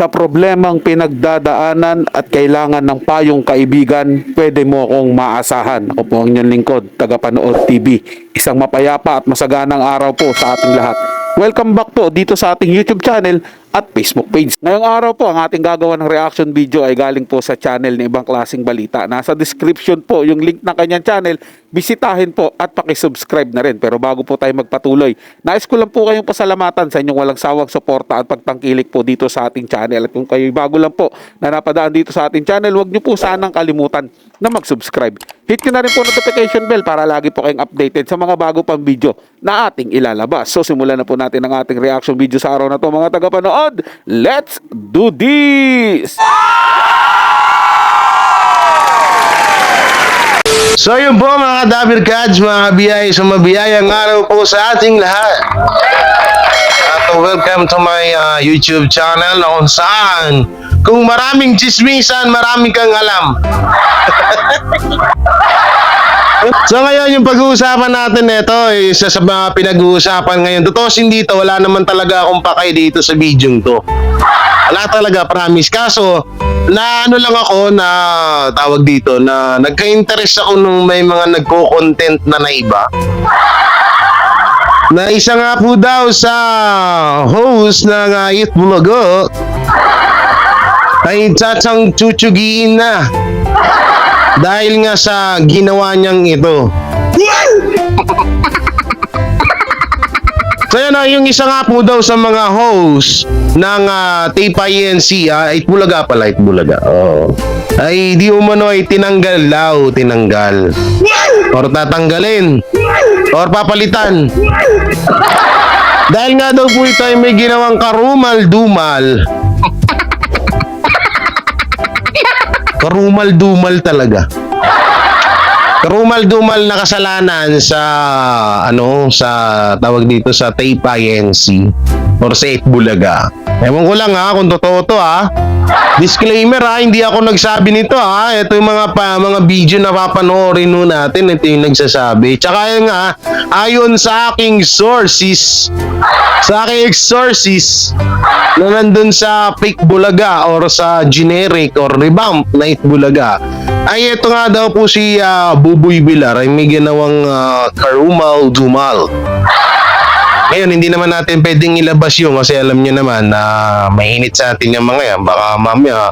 Sa problemang pinagdadaanan at kailangan ng payong kaibigan, pwede mo akong maasahan. Ako po ang inyong lingkod, Tagapanood TV. Isang mapayapa at masaganang araw po sa ating lahat. Welcome back po dito sa ating YouTube channel at Facebook page. Ngayong araw po, ang ating gagawa ng reaction video ay galing po sa channel ng Ibang Klaseng Balita. Nasa description po yung link ng kanyang channel. Bisitahin po at pakisubscribe na rin. Pero bago po tayo magpatuloy, nais ko lang po kayong pasalamatan sa inyong walang sawang suporta at pagtangkilik po dito sa ating channel. At kung kayo bago lang po na napadaan dito sa ating channel, huwag niyo po sanang kalimutan na mag-subscribe. Hit nyo na rin po notification bell para lagi po kayong updated sa mga bago pang video na ating ilalabas. So simulan na po natin ang ating reaction video sa araw na to, mga tagapanood. Let's do this! So yun po mga Dabir Kads, mga kabiyay, so mabiyayang araw po sa ating lahat. At welcome to my YouTube channel na kung saan kung maraming chismisan, marami kang alam. So ngayon yung pag-uusapan natin nito, isa sa mga pinag-uusapan ngayon. Tutusin dito, wala naman talaga akong pakay dito sa video to. Wala talaga, promise. Kaso, na ano lang ako na tawag dito, na nagka-interest ako nung may mga nagko-content na iba. Na isa nga po daw sa host ng It Bulago ay tsatsang chuchugiin na. Dahil nga sa ginawa niyang ito. So yun yung isa nga po daw sa mga host ng Tape INC, Itbulaga pala, Itbulaga. Oh. Ay di umano ay tinanggal daw, tinanggal. Or tatanggalin. Or papalitan. Dahil nga daw po ito ay may ginawang karumal-dumal. Karumal-dumal talaga. Karumal-dumal na kasalanan sa sa tawag dito sa Tape INC or sa Itbulaga. Ewan ko lang kung totoo to Disclaimer hindi ako nagsabi nito Ito yung mga video na papanoorin natin, ito yung nagsasabi. Tsaka yun ayon sa aking sources, na nandun sa fake Bulaga or sa generic or revamp na Itbulaga, ay ito nga daw po si Buboy Villar ay may ginawang karumal-dumal. Ngayon, hindi naman natin pwedeng ilabas yun kasi alam nyo naman na mainit sa atin yung mga yan. Baka mamaya,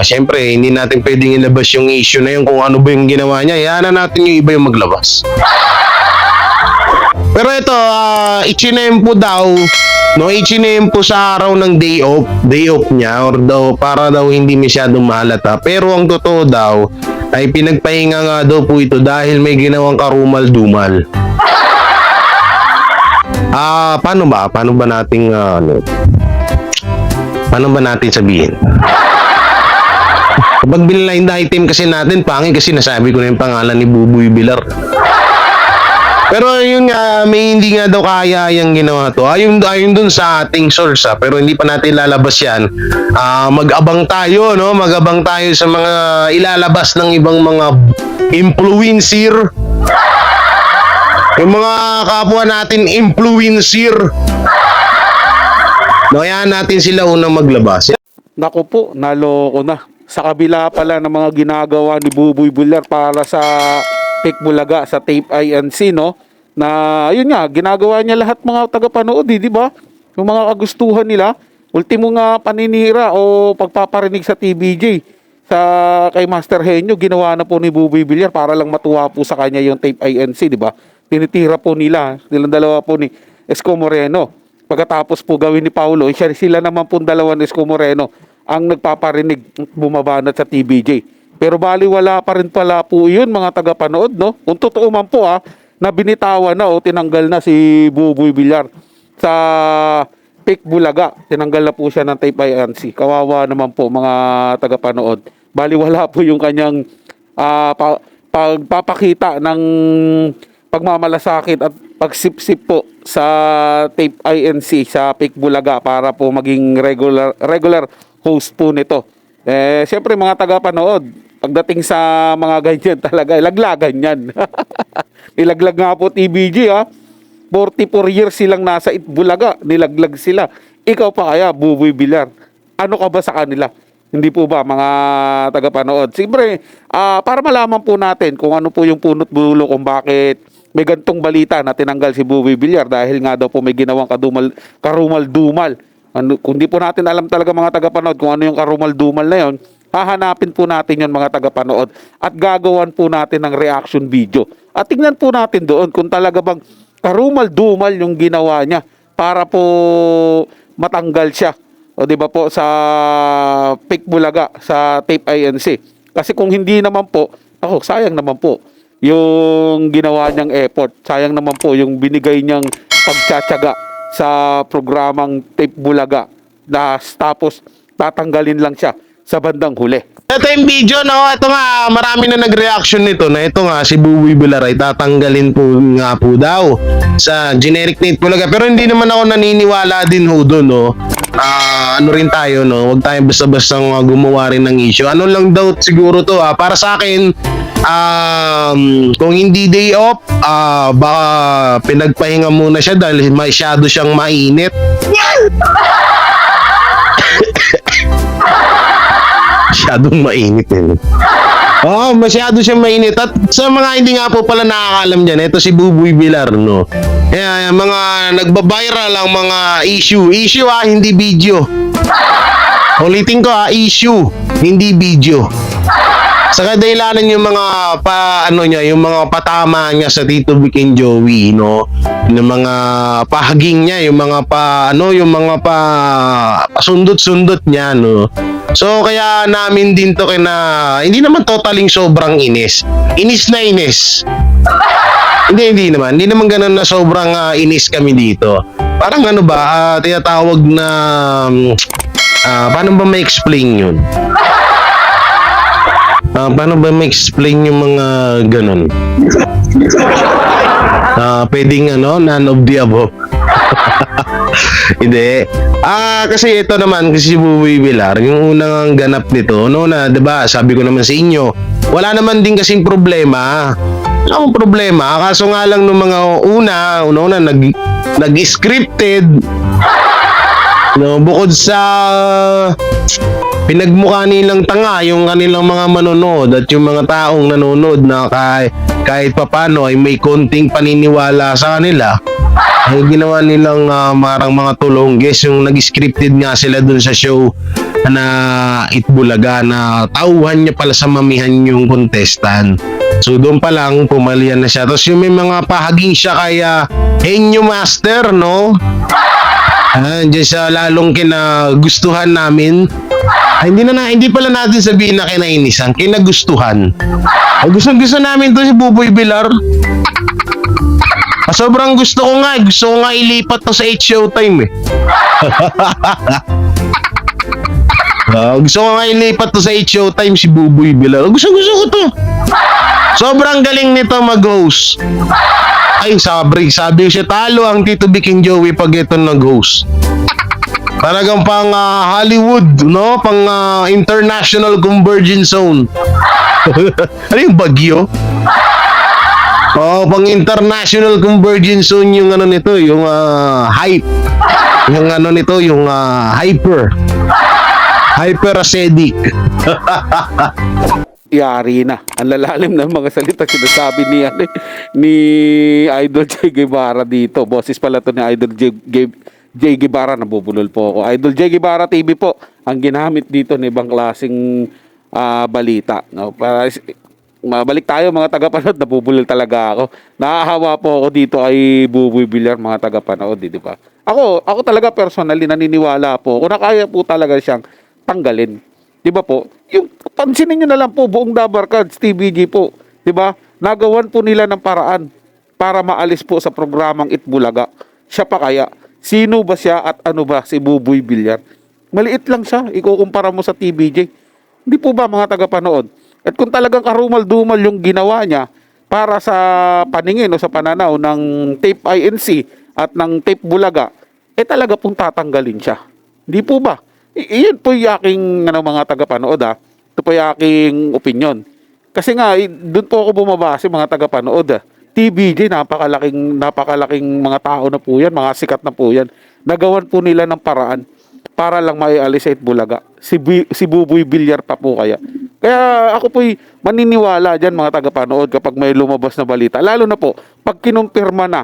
syempre, hindi natin pwedeng ilabas yung issue na yun kung ano ba yung ginawa niya. Hayaan na natin yung iba yung maglabas. Pero ito, ichinempo daw, ichinempo sa araw ng day off niya or daw para daw hindi masyadong mahalata. Pero ang totoo daw, ay pinagpahinga nga daw po ito dahil may ginawang karumal-dumal. Paano ba? Paano ba natin sabihin? Kapag binline item kasi natin, pangit kasi nasabi ko na yung pangalan ni Buboy Villar. Pero yun nga, may hindi nga daw kaya yung ginawa to. Ayon dun sa ating source pero hindi pa natin lalabas yan. Mag-abang tayo, Mag-abang tayo sa mga ilalabas ng ibang mga influencer. Yung mga kapwa natin influencer. Hayaan natin sila unang maglabas. Naku po, naloko na. Sa kabila pala ng mga ginagawa ni Buboy Villar para sa Fake Bulaga, sa Tape INC, na yun nga, ginagawa niya lahat mga tagapanood, di ba? Yung mga kagustuhan nila, ultimo nga paninira o pagpaparinig sa TVJ sa kay Master Henyo, ginawa na po ni Buboy Villar para lang matuwa po sa kanya yung Tape INC, di ba? Tinitira po nilang dalawa po ni Isko Moreno. Pagkatapos po gawin ni Paulo, sila naman po dalawa ni Isko Moreno ang nagpaparinig, bumabanat sa TVJ. Pero baliwala pa rin pala po yun, mga tagapanood, Kung totoo man po na binitawan na o tinanggal na si Buboy Villar sa Fake Bulaga. Tinanggal na po siya ng Tape INC. Kawawa naman po, mga tagapanood. Baliwala po yung kanyang pagpapakita ng pagmamalasakit at pagsipsip po sa Tape INC, sa Fake Bulaga para po maging regular host po nito. Siyempre mga tagapanood, pagdating sa mga ganyan talaga, laglagan yan. Nilaglag nga po TVG 44 years silang nasa Itbulaga, nilaglag sila. Ikaw pa kaya, Buboy Villar, ano ka ba sa kanila? Hindi po ba mga tagapanood? Siyempre, para malaman po natin kung ano po yung punot dulo kung bakit may gantong balita na tinanggal si Buboy Villar dahil nga daw po may ginawang karumal-dumal. Ano, kung di po natin alam talaga mga tagapanood kung ano yung karumal-dumal na yon, hahanapin po natin yon mga tagapanood at gagawan po natin ng reaction video. At tingnan po natin doon kung talaga bang karumal-dumal yung ginawa niya para po matanggal siya. O di ba po sa Pick Bulaga sa Tape INC. Kasi kung hindi naman po, sayang naman po yung ginawa niyang effort. Sayang naman po yung binigay niyang pagtsatsaga sa programang Tape Bulaga na tapos tatanggalin lang siya sa bandang huli. Ito yung video, no? Ito nga, marami na nag-reaction nito na ito nga, si Buboy Villar ay tatanggalin po nga po daw sa generic Nate Bulaga. Pero hindi naman ako naniniwala din ho doon, no? Ano rin tayo, no? Huwag tayo basta-basta gumawa rin ng issue. Ano lang daw siguro to, para sa akin, kung hindi day off, baka pinagpahinga muna siya dahil masyado siyang mainit. Masyadong mainit eh. Masyado siyang mainit. At sa mga hindi nga po pala nakakalam dyan, ito si Buboy Villar, no? Kaya mga nagbabiral ang mga issue. Issue hindi video. Ulitin ko issue, hindi video. Sa kadahilanan yung mga yung mga patama niya sa Tito Vic and Joey, no? Yung mga pahaging niya, yung mga pasundot-sundot niya, no? So kaya namin din to hindi naman totaling sobrang inis. Inis na inis. Hindi naman ganoon na sobrang inis kami dito. Parang tinatawag na paano ba ma-explain yun? Paano ba ma-explain yung mga ganun? Pwedeng none of the above. Hindi. Kasi ito naman, kasi si Buboy Villar, yung unang ganap nito, na, 'di ba? Sabi ko naman sa inyo, wala naman din kasing problema. Wala akong problema, kaso nga lang nung mga una nag-scripted. No, bukod sa pinagmukha nilang tanga yung kanilang mga manonood at yung mga taong nanonood na kahit papano ay may konting paniniwala sa kanila, ay ginawa nilang marang mga tulongges yung nag-scripted nga sila dun sa show na Itbulaga na tauhan niya pala sa mamihan yung contestant. So doon pa lang pumalian na siya. Tapos yung may mga pahaging siya kaya Henyo Master, no? Diyan sa lalong kinagustuhan namin. Hindi pala natin sabihin na kinainisan, kinagustuhan. Gusto namin to si Buboy Villar. Sobrang gusto ko nga ilipat to sa 8 Showtime eh. Gusto ko nga ilipat to sa 8 Showtime si Buboy Villar. Gusto ko to. Sobrang galing nito mag-host. Ay, sabi siya talo ang Tito Vic and Joey pag ito nag-host. Talagang pang Hollywood, no? Pang International Convergence Zone. Ano yung Bagyo? Pang International Convergence Zone yung nito, yung hype. Yung nito, yung hyper acidic. Yari na. Ang lalalim ng mga salita sinasabi ni Idol J. Guevara dito. Boses pala to ni Idol J. Guevara. Nabubulol po ako. Idol J. Guevara TV po ang ginamit dito ng ibang klaseng balita. No? Mabalik tayo mga tagapanood. Nabubulol talaga ako. Nakahawa po ako dito ay Buboy Villar mga tagapanood. Di ba? Ako talaga personally naniniwala po. Kung nakaya po talaga siyang tanggalin. Di ba po? Yung pansinin nyo na lang po buong Dabarkads TVG po. Di ba? Nagawan po nila ng paraan para maalis po sa programang Itbulaga. Siya pa kaya? Sino ba siya at ano ba si Buboy Villar? Maliit lang siya. Ikukumpara mo sa TVJ. Hindi po ba mga tagapanood? At kung talagang karumal-dumal yung ginawa niya para sa paningin o sa pananaw ng Tape INC at ng Tape Bulaga, talaga pong tatanggalin siya. Hindi po ba? Iyan po yung aking mga tagapanood Ito po yung aking opinion. Kasi nga, doon po ako bumabase mga tagapanood TVJ, napakalaking mga tao na po yan, mga sikat na po yan. Nagawan po nila ng paraan para lang maialis sa Itbulaga. Si Buboy Villar pa po kaya. Kaya ako po'y maniniwala dyan mga tagapanood kapag may lumabas na balita. Lalo na po, pag kinumpirma na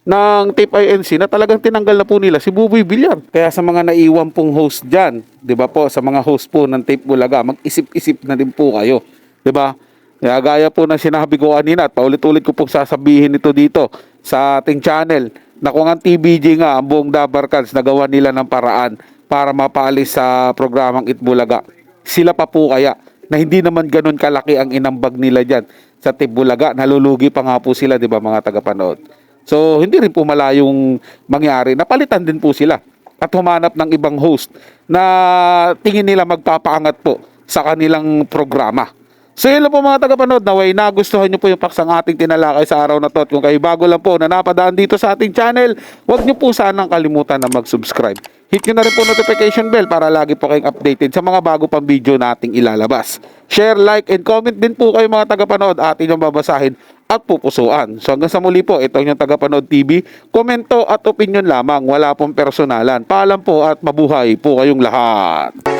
ng Tape INC na talagang tinanggal na po nila si Buboy Villar. Kaya sa mga naiwan pong host dyan, di ba po, sa mga host po ng Tape Bulaga, mag-isip-isip na din po kayo. Di ba? Kaya gaya po ng sinabi ko kanina at paulit-ulit ko pong sasabihin ito dito sa ating channel na kung ang TBJ nga, ang buong Dabarkans, nagawa nila ng paraan para mapaalis sa programang Itbulaga. Sila pa po kaya na hindi naman ganun kalaki ang inambag nila dyan sa Tape Bulaga. Nalulugi pa nga po sila, di ba mga tagapanood? So, hindi rin po malayong mangyari. Napalitan din po sila at humanap ng ibang host na tingin nila magpapaangat po sa kanilang programa. So, yun lang po mga tagapanood. Naway nagustuhan nyo po yung paksang ating tinalakay sa araw na to. At kung kayo bago lang po na napadaan dito sa ating channel, huwag nyo po sanang kalimutan na mag-subscribe. Hit nyo na rin po notification bell para lagi po kayong updated sa mga bago pang video nating ilalabas. Share, like, and comment din po kayo mga tagapanood at inyong babasahin at pupusuan. So hanggang sa muli po, ito yung Tagapanood TV. Komento at opinion lamang, wala pong personalan. Paalam po at mabuhay po kayong lahat.